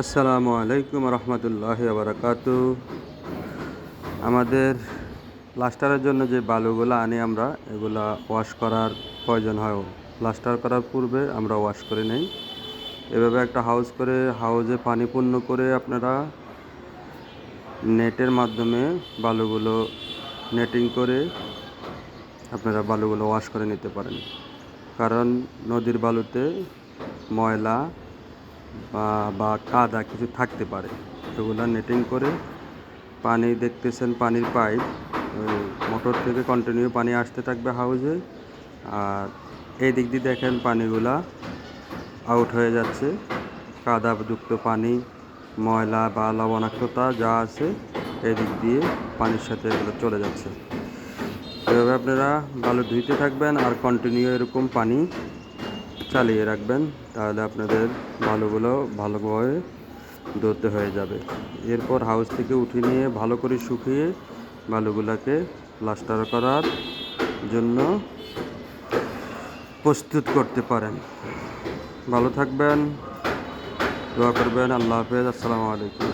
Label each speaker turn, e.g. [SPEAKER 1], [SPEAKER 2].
[SPEAKER 1] আসসালামু আলাইকুম রহমতুল্লাহি ওয়া বারাকাতু। আমাদের প্লাস্টারের জন্য যে বালুগুলো আনি আমরা, এগুলা ওয়াশ করার প্রয়োজন হয়। প্লাস্টার করার পূর্বে আমরা ওয়াশ করে নেই। এভাবে একটা হাউজে পানি পূর্ণ করে আপনারা নেটের মাধ্যমে বালুগুলো নেটিং করে আপনারা বালুগুলো ওয়াশ করে নিতে পারেন। কারণ নদীর বালুতে ময়লা বা কাদা কিছু থাকতে পারে। এগুলা নেটিং করে পানি দেখতেছেন, পানির পাইপ মোটর থেকে কন্টিনিউ পানি আসতে থাকবে হাউজে। আর এই দিক দিয়ে দেখেন পানিগুলা আউট হয়ে যাচ্ছে। কাদাযুক্ত পানি, ময়লা বা লবণাক্ততা যা আছে এই দিক দিয়ে পানির সাথে এগুলো চলে যাচ্ছে। এভাবে আপনারা বালু ধুইতে থাকবেন আর কন্টিনিউ এরকম পানি চালিয়ে রাখবেন, তাহলে আপনাদের বালুগুলো ভালোভাবে ধুতে হয়ে যাবে। এরপর হাউস থেকে উঠিয়ে নিয়ে ভালো করে শুকিয়ে বালুগুলোকে প্লাস্টার করার জন্য প্রস্তুত করতে পারেন। ভালো থাকবেন, দোয়া করবেন। আল্লাহ হাফেজ। আসসালামু আলাইকুম।